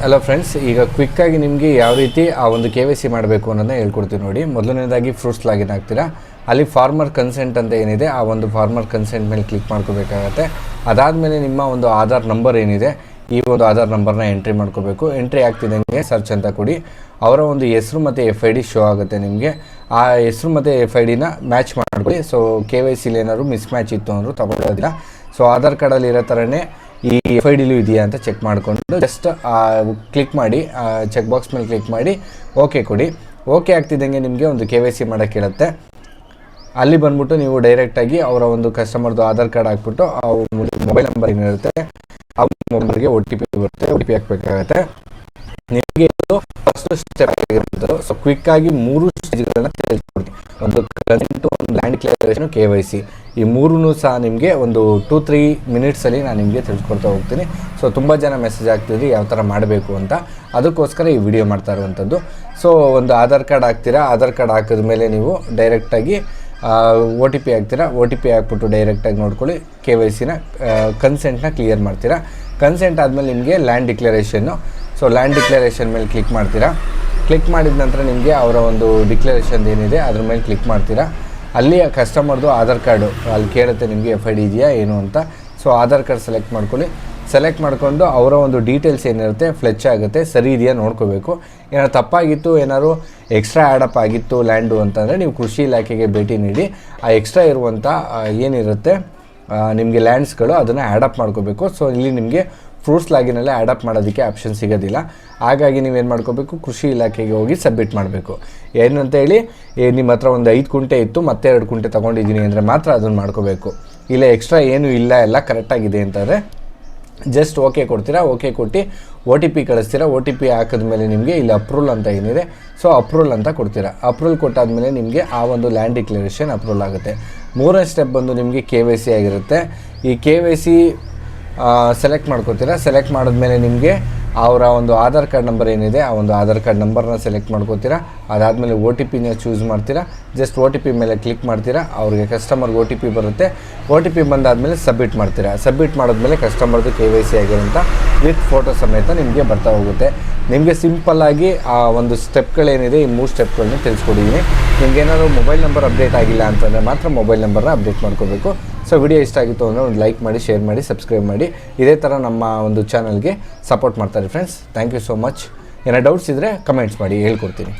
Hello friends, ಈಗ ಕ್ವಿಕ್ಕಾಗಿ ನಿಮಗೆ ಯಾವ ರೀತಿ ಆ ಒಂದು KYC ಮಾಡಬೇಕು ಅನ್ನೋದನ್ನ ಹೇಳ್ಕೊಡ್ತೀವಿ ನೋಡಿ. ಮೊದಲನೇದಾಗಿ ಫ್ರೂಟ್ಸ್ ಲಾಗಿನ್ ಆಗ್ತೀರಾ. ಅಲ್ಲಿ ಫಾರ್ಮರ್ ಕನ್ಸೆಂಟ್ ಅಂತ ಏನಿದೆ, ಆ ಒಂದು ಫಾರ್ಮರ್ ಕನ್ಸೆಂಟ್ ಮೇಲೆ ಕ್ಲಿಕ್ ಮಾಡ್ಕೋಬೇಕಾಗತ್ತೆ. ಅದಾದಮೇಲೆ ನಿಮ್ಮ ಒಂದು ಆಧಾರ್ ನಂಬರ್ ಏನಿದೆ, ಈ ಒಂದು ಆಧಾರ್ ನಂಬರ್ನ ಎಂಟ್ರಿ ಮಾಡ್ಕೋಬೇಕು. ಎಂಟ್ರಿ ಆಗ್ತಿದ್ದಂಗೆ ಸರ್ಚ್ ಅಂತ ಕೊಡಿ. ಅವರ ಒಂದು ಹೆಸರು ಮತ್ತು FID ಶೋ ಆಗುತ್ತೆ ನಿಮಗೆ. ಆ ಹೆಸರು ಮತ್ತು FIDನ ಮ್ಯಾಚ್ ಮಾಡ್ಕೊಳ್ಳಿ. ಸೊ KYCಲಿ ಏನಾದ್ರು ಮಿಸ್ ಮ್ಯಾಚ್ ಇತ್ತು ಅಂದರೂ ತಗೊಳ್ಳೋದಿಲ್ಲ. ಸೊ ಆಧಾರ್ ಕಾರ್ಡಲ್ಲಿ ಇರೋ ಥರನೇ ಈ FIDಲೂ ಇದೆಯಾ ಅಂತ ಚೆಕ್ ಮಾಡಿಕೊಂಡು ಜಸ್ಟ್ ಕ್ಲಿಕ್ ಮಾಡಿ, ಚೆಕ್ ಬಾಕ್ಸ್ ಮೇಲೆ ಕ್ಲಿಕ್ ಮಾಡಿ ಓಕೆ ಕೊಡಿ. ಓಕೆ ಆಗ್ತಿದ್ದಂಗೆ ನಿಮಗೆ ಒಂದು KYC ಮಾಡೋಕ್ಕೆ ಹೇಳುತ್ತೆ. ಅಲ್ಲಿ ಬಂದ್ಬಿಟ್ಟು ನೀವು ಡೈರೆಕ್ಟಾಗಿ ಅವರ ಒಂದು ಕಸ್ಟಮರ್ದು ಆಧಾರ್ ಕಾರ್ಡ್ ಹಾಕ್ಬಿಟ್ಟು ಮೊಬೈಲ್ ನಂಬರ್ ಏನಿರುತ್ತೆ ಆ ಮೊಬೈಲ್ಗೆ OTP ಬರುತ್ತೆ. OTP ಹಾಕಬೇಕಾಗತ್ತೆ. ನಿಮಗೆ ಇದು ಫಸ್ಟ್ ಸ್ಟೆಪ್ ಆಗಿರುತ್ತೆ. ಸೊ ಕ್ವಿಕ್ಕಾಗಿ 3 ಸ್ಟೇಜ್ಗಳನ್ನ ತಿಳಿಸ್ಕೊಡ್ತೀನಿ. ಒಂದು ಕರೆಂಟು, ಒಂದು ಲ್ಯಾಂಡ್ ಕ್ಲಿಯರೇಷನ್, KYC. ಈ ಮೂರೂ ಸಹ ನಿಮಗೆ ಒಂದು 2-3 ಮಿನಿಟ್ಸಲ್ಲಿ ನಾನು ನಿಮಗೆ ತಿಳಿಸ್ಕೊಡ್ತಾ ಹೋಗ್ತೀನಿ. ಸೊ ತುಂಬ ಜನ ಮೆಸೇಜ್ ಆಗ್ತಿದ್ರಿ ಯಾವ ಥರ ಮಾಡಬೇಕು ಅಂತ, ಅದಕ್ಕೋಸ್ಕರ ಈ ವಿಡಿಯೋ ಮಾಡ್ತಾ ಇರುವಂಥದ್ದು. ಸೊ ಒಂದು ಆಧಾರ್ ಕಾರ್ಡ್ ಹಾಕ್ತೀರಾ. ಆಧಾರ್ ಕಾರ್ಡ್ ಹಾಕಿದ ಮೇಲೆ ನೀವು ಡೈರೆಕ್ಟಾಗಿ OTP ಹಾಕ್ತೀರಾ. OTP ಹಾಕ್ಬಿಟ್ಟು ಡೈರೆಕ್ಟಾಗಿ ನೋಡ್ಕೊಳ್ಳಿ KYCನ ಕನ್ಸೆಂಟ್ನ ಕ್ಲಿಯರ್ ಮಾಡ್ತೀರಾ. ಕನ್ಸೆಂಟ್ ಆದಮೇಲೆ ನಿಮಗೆ ಲ್ಯಾಂಡ್ ಡಿಕ್ಲರೇಷನ್ನು. ಸೊ ಲ್ಯಾಂಡ್ ಡಿಕ್ಲರೇಷನ್ ಮೇಲೆ ಕ್ಲಿಕ್ ಮಾಡ್ತೀರಾ. ಕ್ಲಿಕ್ ಮಾಡಿದ ನಂತರ ನಿಮಗೆ ಅವರ ಒಂದು ಡಿಕ್ಲರೇಷನ್ ಏನಿದೆ ಅದ್ರ ಮೇಲೆ ಕ್ಲಿಕ್ ಮಾಡ್ತೀರಾ. ಅಲ್ಲಿ ಕಸ್ಟಮರ್ದು ಆಧಾರ್ ಕಾರ್ಡು ಅಲ್ಲಿ ಕೇಳುತ್ತೆ ನಿಮಗೆ FID ಇದೆಯಾ ಏನು ಅಂತ. ಸೊ ಆಧಾರ್ ಕಾರ್ಡ್ ಸೆಲೆಕ್ಟ್ ಮಾಡ್ಕೊಳ್ಳಿ. ಸೆಲೆಕ್ಟ್ ಮಾಡಿಕೊಂಡು ಅವರ ಒಂದು ಡೀಟೇಲ್ಸ್ ಏನಿರುತ್ತೆ ಫ್ಲೆಚ್ ಆಗುತ್ತೆ, ಸರಿ ಇದೆಯಾ ನೋಡ್ಕೋಬೇಕು. ಏನಾದ್ರು ತಪ್ಪಾಗಿತ್ತು, ಏನಾದ್ರು ಎಕ್ಸ್ಟ್ರಾ ಆ್ಯಡಪ್ ಆಗಿತ್ತು ಲ್ಯಾಂಡು ಅಂತಂದರೆ ನೀವು ಕೃಷಿ ಇಲಾಖೆಗೆ ಭೇಟಿ ನೀಡಿ ಆ ಎಕ್ಸ್ಟ್ರಾ ಇರುವಂಥ ಏನಿರುತ್ತೆ ನಿಮಗೆ ಲ್ಯಾಂಡ್ಸ್ಗಳು ಅದನ್ನು ಆ್ಯಡಪ್ ಮಾಡ್ಕೋಬೇಕು. ಸೊ ಇಲ್ಲಿ ನಿಮಗೆ ಫ್ರೂಟ್ಸ್ ಲಾಗಿನಲ್ಲೇ ಆ್ಯಡಪ್ ಮಾಡೋದಕ್ಕೆ ಆಪ್ಷನ್ ಸಿಗೋದಿಲ್ಲ. ಹಾಗಾಗಿ ನೀವೇನು ಮಾಡ್ಕೋಬೇಕು, ಕೃಷಿ ಇಲಾಖೆಗೆ ಹೋಗಿ ಸಬ್ಮಿಟ್ ಮಾಡಬೇಕು. ಏನಂತೇಳಿ ನಿಮ್ಮ ಹತ್ರ ಒಂದು 5 ಕುಂಟೆ ಇತ್ತು, ಮತ್ತೆ 2 ಕುಂಟೆ ತೊಗೊಂಡಿದ್ದೀನಿ ಅಂದರೆ ಮಾತ್ರ ಅದನ್ನು ಮಾಡ್ಕೋಬೇಕು. ಇಲ್ಲ ಎಕ್ಸ್ಟ್ರಾ ಏನೂ ಇಲ್ಲ, ಎಲ್ಲ ಕರೆಕ್ಟಾಗಿದೆ ಅಂತಂದರೆ ಜಸ್ಟ್ ಓಕೆ ಕೊಡ್ತೀರಾ. ಓಕೆ ಕೊಟ್ಟು OTP ಕಳಿಸ್ತೀರಾ. OTP ಹಾಕಿದ್ಮೇಲೆ ನಿಮಗೆ ಇಲ್ಲಿ ಅಪ್ರೂವಲ್ ಅಂತ ಏನಿದೆ, ಸೊ ಅಪ್ರೂವಲ್ ಅಂತ ಕೊಡ್ತೀರಾ. ಅಪ್ರೂವಲ್ ಕೊಟ್ಟಾದಮೇಲೆ ನಿಮಗೆ ಆ ಒಂದು ಲ್ಯಾಂಡ್ ಡಿಕ್ಲರೇಷನ್ ಅಪ್ರೂವಲ್ ಆಗುತ್ತೆ. 3ನೇ ಸ್ಟೆಪ್ ಬಂದು ನಿಮಗೆ KYC ಆಗಿರುತ್ತೆ. ಈ KYC ಸೆಲೆಕ್ಟ್ ಮಾಡ್ಕೊತೀರಾ. ಸೆಲೆಕ್ಟ್ ಮಾಡಿದ್ಮೇಲೆ ನಿಮಗೆ ಅವರ ಒಂದು ಆಧಾರ್ ಕಾರ್ಡ್ ನಂಬರ್ ಏನಿದೆ ಆ ಒಂದು ಆಧಾರ್ ಕಾರ್ಡ್ ನಂಬರ್ನ ಸೆಲೆಕ್ಟ್ ಮಾಡ್ಕೋತೀರಾ. ಅದಾದಮೇಲೆ OTPನ ಚೂಸ್ ಮಾಡ್ತೀರಾ. ಜಸ್ಟ್ OTP ಮೇಲೆ ಕ್ಲಿಕ್ ಮಾಡ್ತೀರಾ. ಅವ್ರಿಗೆ ಕಸ್ಟಮರ್ಗೆ OTP ಬರುತ್ತೆ. OTP ಬಂದಾದಮೇಲೆ ಸಬ್ಮಿಟ್ ಮಾಡ್ತೀರಾ. ಸಬ್ಮಿಟ್ ಮಾಡಿದ್ಮೇಲೆ ಕಸ್ಟಮರ್ದು KYC ಆಗಿರೋಂಥ ವಿತ್ ಫೋಟೋ ಸಮೇತ ನಿಮಗೆ ಬರ್ತಾ ಹೋಗುತ್ತೆ. ನಿಮಗೆ ಸಿಂಪಲ್ಲಾಗಿ ಆ ಒಂದು ಸ್ಟೆಪ್ಗಳೇನಿದೆ ಈ 3 ಸ್ಟೆಪ್ಗಳನ್ನ ತಿಳಿಸ್ಕೊಡಿದ್ದೀನಿ. ನಿಮ್ಗೆ ಏನಾದರೂ ಮೊಬೈಲ್ ನಂಬರ್ ಅಪ್ಡೇಟ್ ಆಗಿಲ್ಲ ಅಂತಂದರೆ ಮಾತ್ರ ಮೊಬೈಲ್ ನಂಬರ್ನ ಅಪ್ಡೇಟ್ ಮಾಡ್ಕೋಬೇಕು. ಸೊ ವಿಡಿಯೋ ಇಷ್ಟ ಆಗಿತ್ತು ಅಂದರೆ ಒಂದು ಲೈಕ್ ಮಾಡಿ, ಶೇರ್ ಮಾಡಿ, ಸಬ್ಸ್ಕ್ರೈಬ್ ಮಾಡಿ. ಇದೇ ಥರ ನಮ್ಮ ಒಂದು ಚಾನಲ್ಗೆ ಸಪೋರ್ಟ್ ಮಾಡ್ತಾರೆ friends. Thank you so much. ಏನೋ ಡೌಟ್ಸ್ ಇದ್ದರೆ ಕಮೆಂಟ್ಸ್ ಮಾಡಿ, ಹೇಳ್ಕೊಡ್ತೀನಿ.